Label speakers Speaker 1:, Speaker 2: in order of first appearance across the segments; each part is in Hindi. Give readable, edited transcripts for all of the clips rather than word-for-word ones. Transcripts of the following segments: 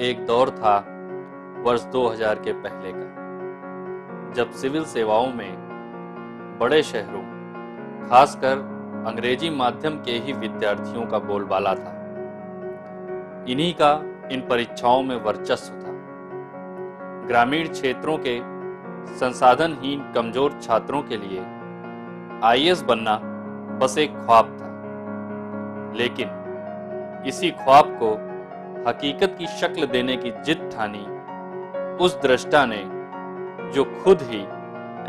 Speaker 1: एक दौर था वर्ष 2000 के पहले का, जब सिविल सेवाओं में बड़े शहरों, खासकर अंग्रेजी माध्यम के ही विद्यार्थियों का बोलबाला था। इन्हीं का इन परीक्षाओं में वर्चस्व था। ग्रामीण क्षेत्रों के संसाधनहीन कमजोर छात्रों के लिए आईएएस बनना बस एक ख्वाब था, लेकिन इसी ख्वाब को हकीकत की शक्ल देने की जिद ठानी उस दृष्टा ने, जो खुद ही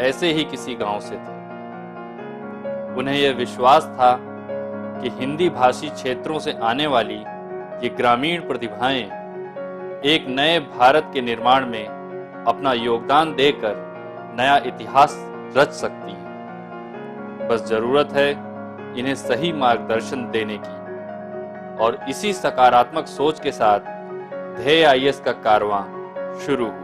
Speaker 1: ऐसे ही किसी गांव से थे। उन्हें यह विश्वास था कि हिंदी भाषी क्षेत्रों से आने वाली ये ग्रामीण प्रतिभाएं एक नए भारत के निर्माण में अपना योगदान देकर नया इतिहास रच सकती हैं। बस जरूरत है इन्हें सही मार्गदर्शन देने की। और इसी सकारात्मक सोच के साथ ध्येय आईएएस का कारवां शुरू हुआ।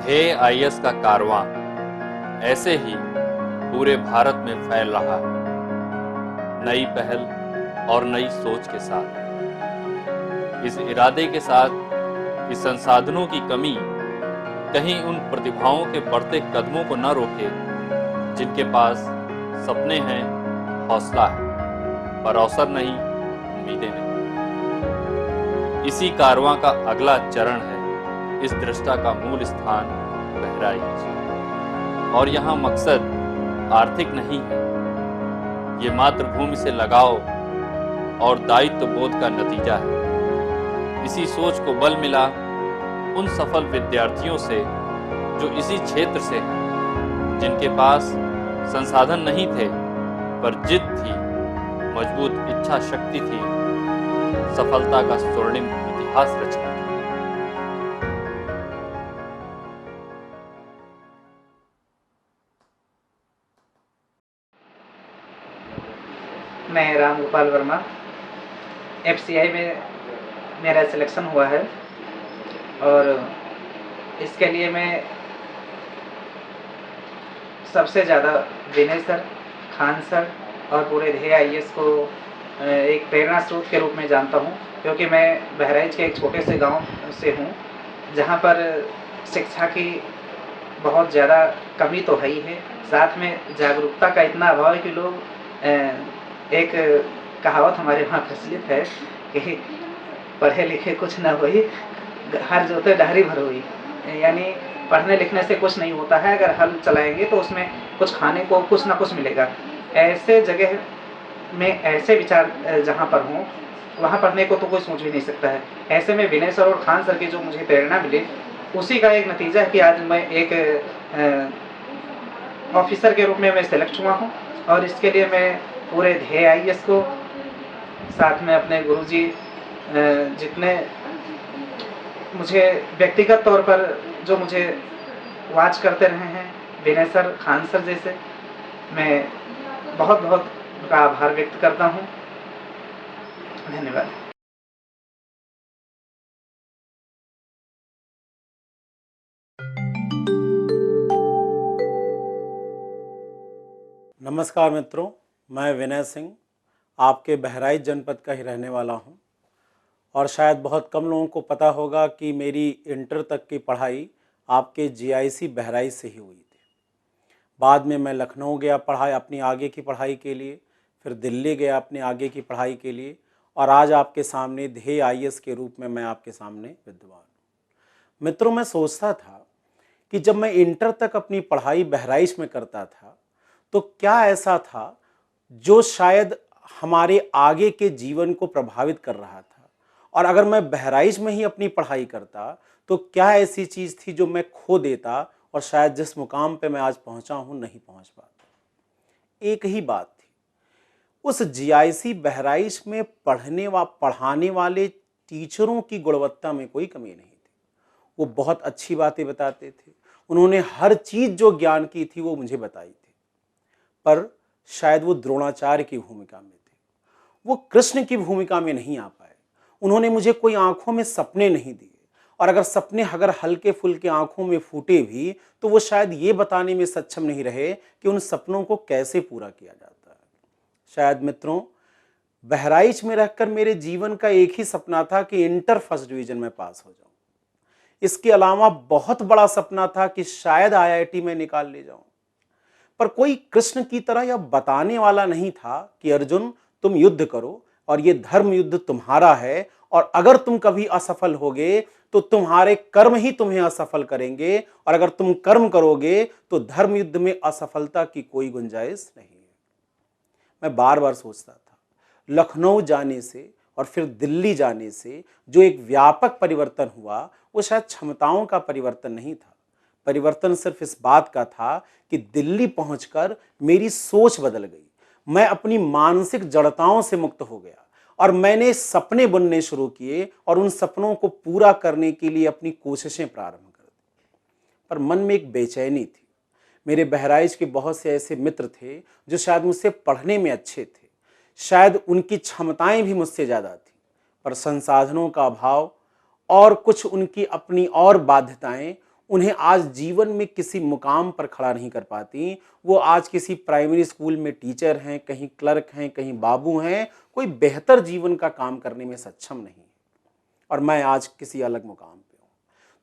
Speaker 1: ध्येय आईएएस का कारवां ऐसे ही पूरे भारत में फैल रहा है, नई पहल और नई सोच के साथ। इस इरादे के साथ कि संसाधनों की कमी कहीं उन प्रतिभाओं के बढ़ते कदमों को न रोके जिनके पास सपने हैं, हौसला है, पर अवसर नहीं, उम्मीदें नहीं। इसी कारवां का अगला चरण है इस दृष्टा का मूल स्थान बहराइच। और यहाँ मकसद आर्थिक नहीं है, ये मातृभूमि से लगाव और दायित्व बोध का नतीजा है। इसी सोच को बल मिला उन सफल विद्यार्थियों से जो इसी क्षेत्र से हैं, जिनके पास संसाधन नहीं थे पर जिद थी, मजबूत इच्छा शक्ति थी, सफलता का स्वर्णिम इतिहास रचना।
Speaker 2: मैं राम गोपाल वर्मा, एफसीआई में मेरा सिलेक्शन हुआ है और इसके लिए मैं सबसे ज़्यादा विनय सर, खान सर और पूरे ध्येय आईएएस को एक प्रेरणा स्रोत के रूप में जानता हूँ, क्योंकि मैं बहराइच के एक छोटे से गांव से हूँ जहाँ पर शिक्षा की बहुत ज़्यादा कमी तो है ही है, साथ में जागरूकता का इतना अभाव है कि लोग एक कहावत हमारे वहाँ प्रचलित है कि पढ़े लिखे कुछ न हुई, हर जोते डहरी भर हुई। यानी पढ़ने लिखने से कुछ नहीं होता है, अगर हल चलाएंगे तो उसमें कुछ खाने को कुछ ना कुछ मिलेगा। ऐसे जगह में ऐसे विचार जहाँ पर हों वहाँ पढ़ने को तो कोई सोच भी नहीं सकता है। ऐसे में विनय सर और खान सर की जो मुझे प्रेरणा मिली, उसी का एक नतीजा है कि आज मैं एक ऑफिसर के रूप में मैं सेलेक्ट हुआ हूँ और इसके लिए मैं पूरे ध्येय आईएएस को, साथ में अपने गुरुजी जितने मुझे व्यक्तिगत तौर पर जो मुझे वाच करते रहे हैं, विनय सर, खान सर जैसे, मैं बहुत बहुत उनका आभार व्यक्त करता हूँ। धन्यवाद।
Speaker 3: नमस्कार मित्रों, मैं विनय सिंह आपके बहराइच जनपद का ही रहने वाला हूं और शायद बहुत कम लोगों को पता होगा कि मेरी इंटर तक की पढ़ाई आपके जीआईसी बहराइच से ही हुई थी। बाद में मैं लखनऊ गया अपनी आगे की पढ़ाई के लिए, फिर दिल्ली गया अपने आगे की पढ़ाई के लिए और आज आपके सामने ध्येय आईएएस के रूप में मैं आपके सामने विद्यमान हूँ। मित्रों, मैं सोचता था कि जब मैं इंटर तक अपनी पढ़ाई बहराइच में करता था तो क्या ऐसा था जो शायद हमारे आगे के जीवन को प्रभावित कर रहा था, और अगर मैं बहराइच में ही अपनी पढ़ाई करता तो क्या ऐसी चीज़ थी जो मैं खो देता और शायद जिस मुकाम पे मैं आज पहुंचा हूं नहीं पहुंच पाता। एक ही बात थी, उस जीआईसी बहराइच में पढ़ाने वाले टीचरों की गुणवत्ता में कोई कमी नहीं थी। वो बहुत अच्छी बातें बताते थे, उन्होंने हर चीज़ जो ज्ञान की थी वो मुझे बताई थी, पर शायद वो द्रोणाचार्य की भूमिका में थे, वो कृष्ण की भूमिका में नहीं आ पाए। उन्होंने मुझे कोई आंखों में सपने नहीं दिए, और अगर सपने हल्के फुल्के आंखों में फूटे भी तो वो शायद ये बताने में सक्षम नहीं रहे कि उन सपनों को कैसे पूरा किया जाता है। शायद मित्रों, बहराइच में रहकर मेरे जीवन का एक ही सपना था कि इंटर फर्स्ट डिवीजन में पास हो जाऊं। इसके अलावा बहुत बड़ा सपना था कि शायद आईआईटी में निकाल ले जाऊं, पर कोई कृष्ण की तरह यह बताने वाला नहीं था कि अर्जुन, तुम युद्ध करो और ये धर्म युद्ध तुम्हारा है, और अगर तुम कभी असफल होगे तो तुम्हारे कर्म ही तुम्हें असफल करेंगे, और अगर तुम कर्म करोगे तो धर्म युद्ध में असफलता की कोई गुंजाइश नहीं है। मैं बार बार सोचता था, लखनऊ जाने से और फिर दिल्ली जाने से जो एक व्यापक परिवर्तन हुआ वो शायद क्षमताओं का परिवर्तन नहीं था। परिवर्तन सिर्फ इस बात का था कि दिल्ली पहुंचकर मेरी सोच बदल गई। मैं अपनी मानसिक जड़ताओं से मुक्त हो गया और मैंने सपने बुनने शुरू किए और उन सपनों को पूरा करने के लिए अपनी कोशिशें प्रारंभ कर दी। पर मन में एक बेचैनी थी। मेरे बहराइच के बहुत से ऐसे मित्र थे जो शायद मुझसे पढ़ने में अच्छे थे, शायद उनकी क्षमताएं भी मुझसे ज़्यादा थी, पर संसाधनों का अभाव और कुछ उनकी अपनी और बाध्यताएं उन्हें आज जीवन में किसी मुकाम पर खड़ा नहीं कर पाती। वो आज किसी प्राइमरी स्कूल में टीचर हैं, कहीं क्लर्क हैं, कहीं बाबू हैं, कोई बेहतर जीवन का काम करने में सक्षम नहीं, और मैं आज किसी अलग मुकाम पे हूँ।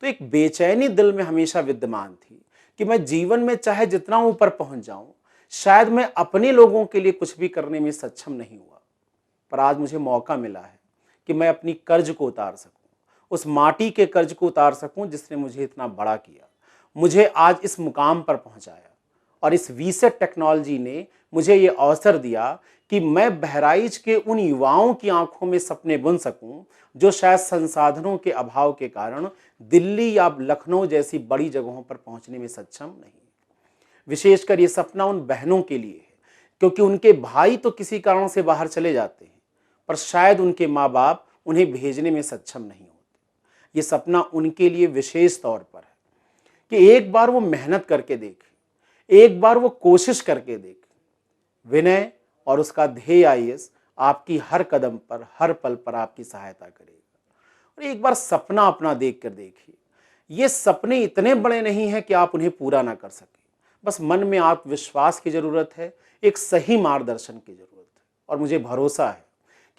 Speaker 3: तो एक बेचैनी दिल में हमेशा विद्यमान थी कि मैं जीवन में चाहे जितना ऊपर पहुंच जाऊं, शायद मैं अपने लोगों के लिए कुछ भी करने में सक्षम नहीं हुआ। पर आज मुझे मौका मिला है कि मैं अपनी कर्ज को उतार सकूं, उस माटी के कर्ज को उतार सकूं जिसने मुझे इतना बड़ा किया, मुझे आज इस मुकाम पर पहुंचाया, और इस वीसेट टेक्नोलॉजी ने मुझे ये अवसर दिया कि मैं बहराइच के उन युवाओं की आंखों में सपने बुन सकूं जो शायद संसाधनों के अभाव के कारण दिल्ली या लखनऊ जैसी बड़ी जगहों पर पहुंचने में सक्षम नहीं। विशेषकर ये सपना उन बहनों के लिए है, क्योंकि उनके भाई तो किसी कारण से बाहर चले जाते हैं, पर शायद उनके माँ बाप उन्हें भेजने में सक्षम नहीं होते। ये सपना उनके लिए विशेष तौर पर है कि एक बार वो मेहनत करके देखें, एक बार वो कोशिश करके देखें। विनय और उसका ध्येय आईएएस आपकी हर कदम पर, हर पल पर आपकी सहायता करेगा। और एक बार सपना अपना देख कर देखिए। ये सपने इतने बड़े नहीं हैं कि आप उन्हें पूरा ना कर सकें, बस मन में आत्मविश्वास की जरूरत है, एक सही मार्गदर्शन की जरूरत है। और मुझे भरोसा है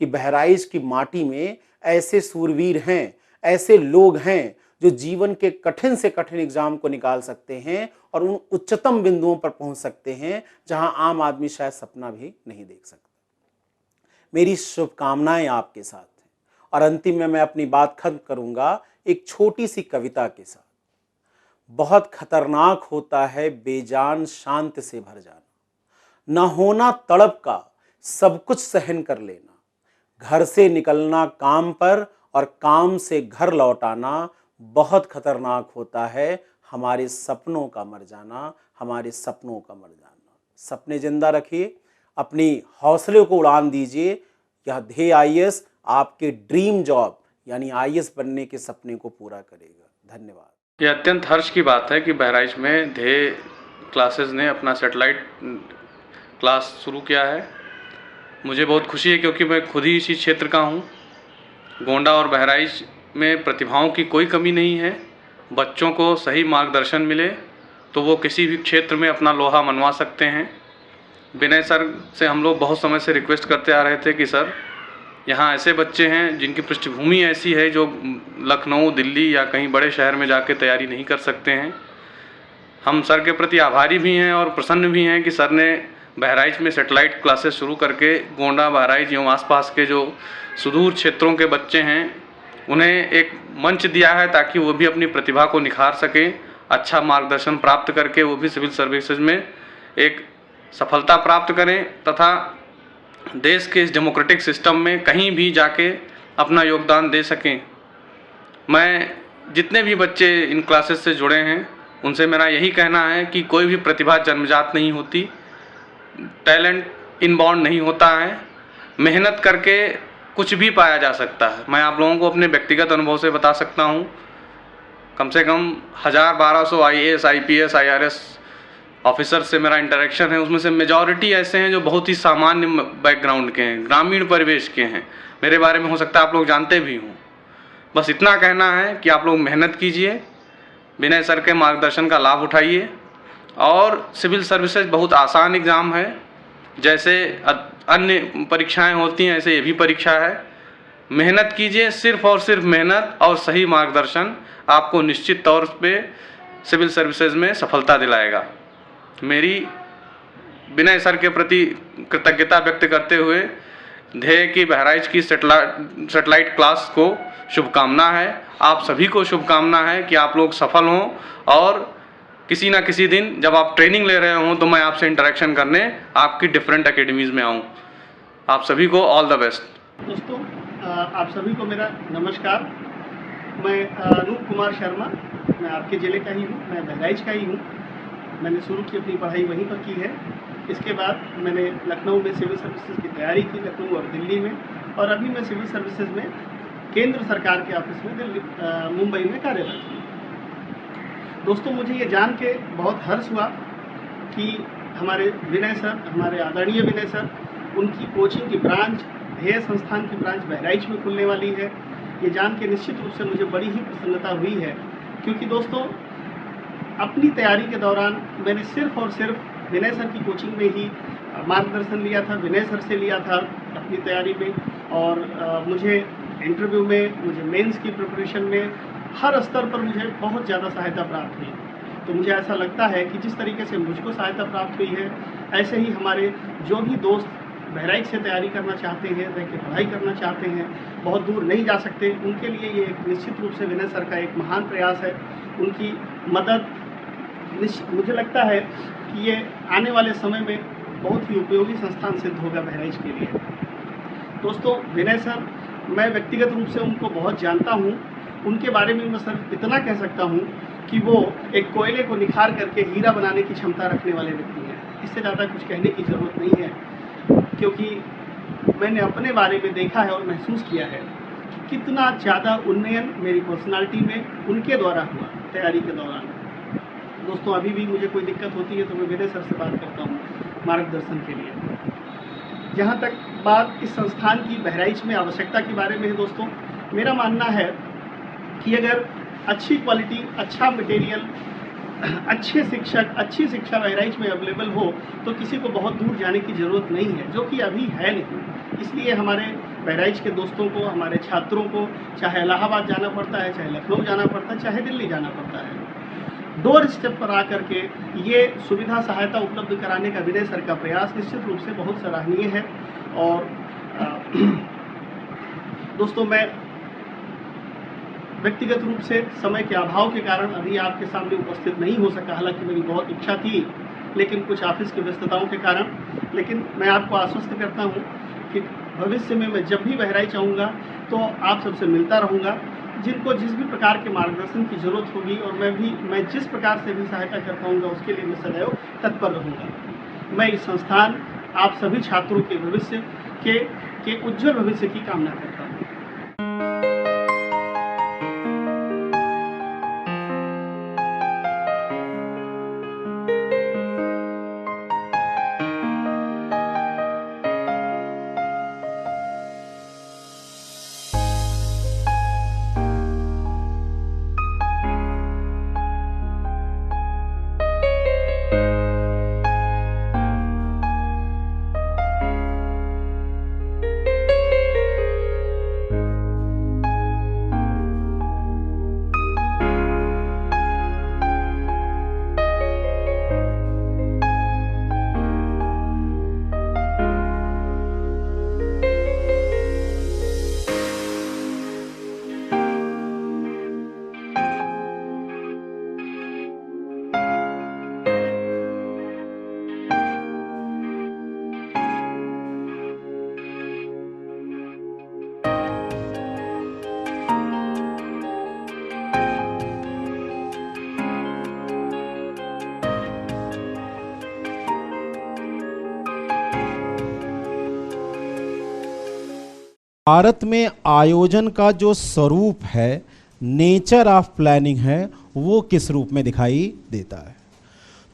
Speaker 3: कि बहराइच की माटी में ऐसे सूरवीर हैं, ऐसे लोग हैं जो जीवन के कठिन से कठिन एग्जाम को निकाल सकते हैं और उन उच्चतम बिंदुओं पर पहुंच सकते हैं जहां आम आदमी शायद सपना भी नहीं देख सकता। मेरी शुभकामनाएं आपके साथ हैं, और अंतिम में मैं अपनी बात खत्म करूंगा एक छोटी सी कविता के साथ। बहुत खतरनाक होता है बेजान शांत से भर जाना, न होना तड़प का सब कुछ सहन कर लेना, घर से निकलना काम पर और काम से घर लौटाना। बहुत खतरनाक होता है हमारे सपनों का मर जाना, हमारे सपनों का मर जाना। सपने जिंदा रखिए, अपनी हौसले को उड़ान दीजिए। यह ध्येय आईएएस आपके ड्रीम जॉब यानी आईएएस बनने के सपने को पूरा करेगा। धन्यवाद।
Speaker 4: ये अत्यंत हर्ष की बात है कि बहराइच में ध्येय क्लासेस ने अपना सेटेलाइट क्लास शुरू किया है। मुझे बहुत खुशी है क्योंकि मैं खुद ही इसी क्षेत्र का हूँ। गोंडा और बहराइच में प्रतिभाओं की कोई कमी नहीं है। बच्चों को सही मार्गदर्शन मिले तो वो किसी भी क्षेत्र में अपना लोहा मनवा सकते हैं। विनय सर से हम लोग बहुत समय से रिक्वेस्ट करते आ रहे थे कि सर, यहाँ ऐसे बच्चे हैं जिनकी पृष्ठभूमि ऐसी है जो लखनऊ, दिल्ली या कहीं बड़े शहर में जाके तैयारी नहीं कर सकते हैं। हम सर के प्रति आभारी भी हैं और प्रसन्न भी हैं कि सर ने बहराइच में सेटेलाइट क्लासेस शुरू करके गोंडा, बहराइच एवं आसपास के जो सुदूर क्षेत्रों के बच्चे हैं उन्हें एक मंच दिया है ताकि वो भी अपनी प्रतिभा को निखार सकें, अच्छा मार्गदर्शन प्राप्त करके वो भी सिविल सर्विसेज में एक सफलता प्राप्त करें तथा देश के इस डेमोक्रेटिक सिस्टम में कहीं भी जाके अपना योगदान दे सकें। मैं जितने भी बच्चे इन क्लासेस से जुड़े हैं उनसे मेरा यही कहना है कि कोई भी प्रतिभा जन्मजात नहीं होती, टैलेंट इनबॉर्न नहीं होता है, मेहनत करके कुछ भी पाया जा सकता है। मैं आप लोगों को अपने व्यक्तिगत अनुभव से बता सकता हूँ, कम से कम 1000-1200 आईएएस, आईपीएस, आईआरएस ऑफिसर से मेरा इंटरेक्शन है। उसमें से मेजॉरिटी ऐसे हैं जो बहुत ही सामान्य बैकग्राउंड के हैं, ग्रामीण परिवेश के हैं। मेरे बारे में हो सकता है आप लोग जानते भी हों। बस इतना कहना है कि आप लोग मेहनत कीजिए, विनय सर के मार्गदर्शन का लाभ उठाइए और सिविल सर्विसेज बहुत आसान एग्ज़ाम है। जैसे अन्य परीक्षाएं होती हैं ऐसे ये भी परीक्षा है। मेहनत कीजिए, सिर्फ और सिर्फ मेहनत और सही मार्गदर्शन आपको निश्चित तौर पे सिविल सर्विसेज में सफलता दिलाएगा। मेरी विनय सर के प्रति कृतज्ञता व्यक्त करते हुए ध्येय की बहराइच की सेटेलाइट क्लास को शुभकामना है। आप सभी को शुभकामना है कि आप लोग सफल हों और किसी ना किसी दिन जब आप ट्रेनिंग ले रहे हों तो मैं आपसे इंटरेक्शन करने आपकी डिफरेंट एकेडमीज़ में आऊँ। आप सभी को ऑल द बेस्ट।
Speaker 5: दोस्तों, आप सभी को मेरा नमस्कार। मैं अनूप कुमार शर्मा, मैं आपके ज़िले का ही हूँ, मैं बहराइच का ही हूँ। मैंने शुरू की अपनी पढ़ाई वहीं पर की है। इसके बाद मैंने लखनऊ में सिविल सर्विसेज की तैयारी की, लखनऊ और दिल्ली में, और अभी मैं सिविल सर्विसेज में केंद्र सरकार के ऑफिस में मुंबई में कार्यरत हूँ। दोस्तों, मुझे ये जान के बहुत हर्ष हुआ कि हमारे विनय सर, हमारे आदरणीय विनय सर, उनकी कोचिंग की ब्रांच, ध्येय संस्थान की ब्रांच बहराइच में खुलने वाली है। ये जान के निश्चित रूप से मुझे बड़ी ही प्रसन्नता हुई है, क्योंकि दोस्तों अपनी तैयारी के दौरान मैंने सिर्फ और सिर्फ विनय सर की कोचिंग में ही मार्गदर्शन लिया था, विनय सर से लिया था अपनी तैयारी में। और मुझे इंटरव्यू में, मुझे मेंस की प्रिपरेशन में, हर स्तर पर मुझे बहुत ज़्यादा सहायता प्राप्त हुई। तो मुझे ऐसा लगता है कि जिस तरीके से मुझको सहायता प्राप्त हुई है, ऐसे ही हमारे जो भी दोस्त बहराइच से तैयारी करना चाहते हैं, रह के पढ़ाई करना चाहते हैं, बहुत दूर नहीं जा सकते, उनके लिए ये एक निश्चित रूप से विनय सर का एक महान प्रयास है। उनकी मदद मुझे लगता है कि ये आने वाले समय में बहुत ही उपयोगी संस्थान सिद्ध होगा बहराइच के लिए। दोस्तों, विनय सर, मैं व्यक्तिगत रूप से उनको बहुत जानता हूँ। उनके बारे में मैं सिर्फ इतना कह सकता हूँ कि वो एक कोयले को निखार करके हीरा बनाने की क्षमता रखने वाले व्यक्ति हैं। इससे ज़्यादा कुछ कहने की ज़रूरत नहीं है, क्योंकि मैंने अपने बारे में देखा है और महसूस किया है कि कितना ज़्यादा उन्नयन मेरी पर्सनालिटी में उनके द्वारा हुआ तैयारी के दौरान। दोस्तों, अभी भी मुझे कोई दिक्कत होती है तो मैं विनय सर से बात करता हूँ मार्गदर्शन के लिए। जहाँ तक बात इस संस्थान की बहराइच में आवश्यकता के बारे में है, दोस्तों मेरा मानना है कि अगर अच्छी क्वालिटी, अच्छा मटेरियल, अच्छे शिक्षक, अच्छी शिक्षा बहराइच में अवेलेबल हो तो किसी को बहुत दूर जाने की ज़रूरत नहीं है, जो कि अभी है नहीं। इसलिए हमारे बहराइच के दोस्तों को, हमारे छात्रों को चाहे इलाहाबाद जाना पड़ता है, चाहे लखनऊ जाना पड़ता है, चाहे दिल्ली जाना पड़ता है, डोर स्टेप पर आकर के ये सुविधा सहायता उपलब्ध कराने का विनय सर का प्रयास निश्चित रूप से बहुत सराहनीय है। और दोस्तों, मैं व्यक्तिगत रूप से समय के अभाव के कारण अभी आपके सामने उपस्थित नहीं हो सका, हालांकि मेरी बहुत इच्छा थी, लेकिन कुछ ऑफिस की व्यस्तताओं के कारण। लेकिन मैं आपको आश्वस्त करता हूं कि भविष्य में मैं जब भी बहराइच आऊँगा तो आप सबसे मिलता रहूँगा। जिनको जिस भी प्रकार के मार्गदर्शन की जरूरत होगी और मैं जिस प्रकार से भी सहायता कर पाऊँगा उसके लिए मैं सदैव तत्पर रहूँगा। मैं इस संस्थान आप सभी छात्रों के भविष्य के उज्जवल भविष्य की कामना करता हूँ।
Speaker 6: भारत में आयोजन का जो स्वरूप है, नेचर ऑफ प्लानिंग है, वो किस रूप में दिखाई देता है।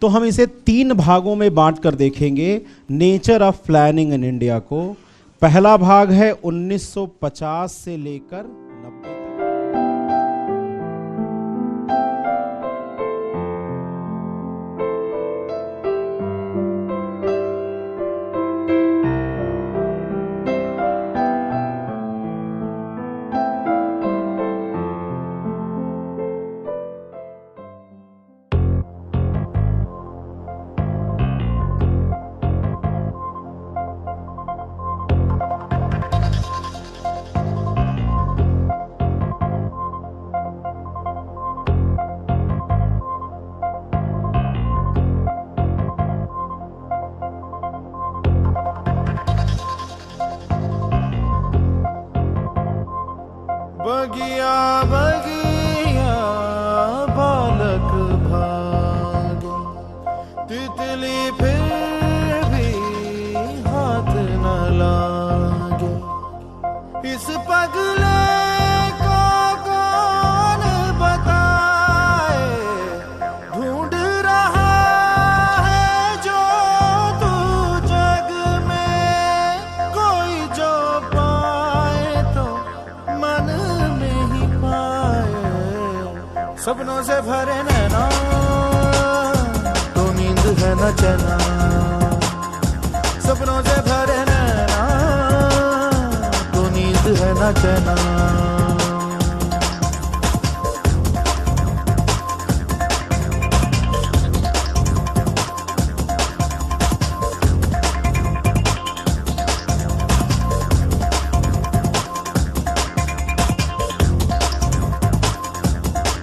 Speaker 6: तो हम इसे 3 भागों में बांट कर देखेंगे nature of planning in India को। पहला भाग है 1950 से लेकर 90 तक।
Speaker 7: बगिया बगिया बालक भागे, तितली फिर भी हाथ न लागे। इस पगले को कौन बताए, ढूंढ रहा है जो तू जग में, कोई जो पाए तो मन में ही पाए। सपनों से भरे नैना तो नींद है न चैना, सपनों से भरे नैना तो नींद है न चैना।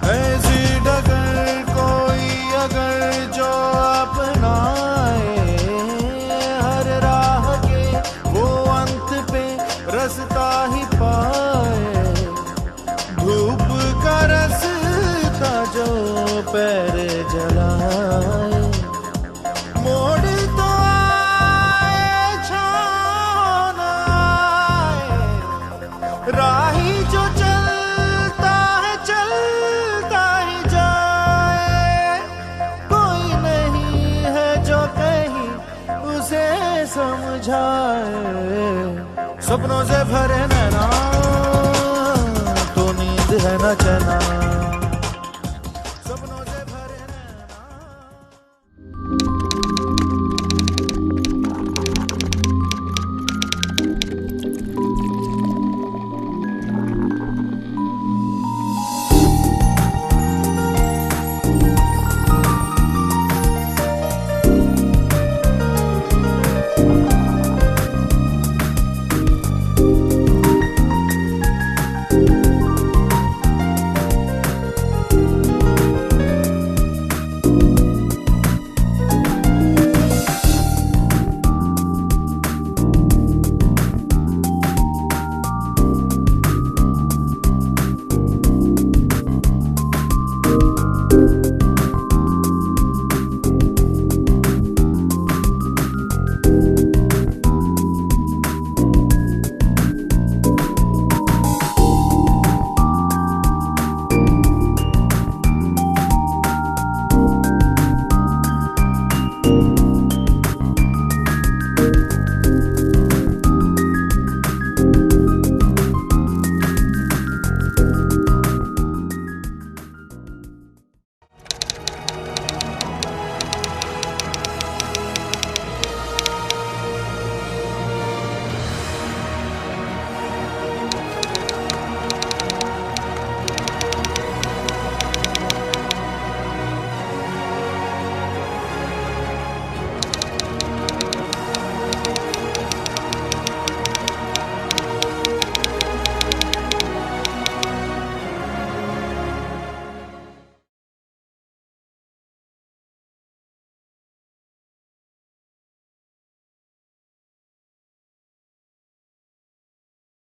Speaker 7: ऐसी डगर कोई अगर जो अपनाए, हर राह के वो अंत पे रास्ता ही पाए। धूप का रास्ता जो पैर जलाए, मोड़ तो आए छाँव न आए। राही जो चलता है चलता ही जाए, कोई नहीं है जो कहीं उसे समझाए। सपनों से भरे नैना तो नींद है न चैना, सपनों से भरे नैना। है।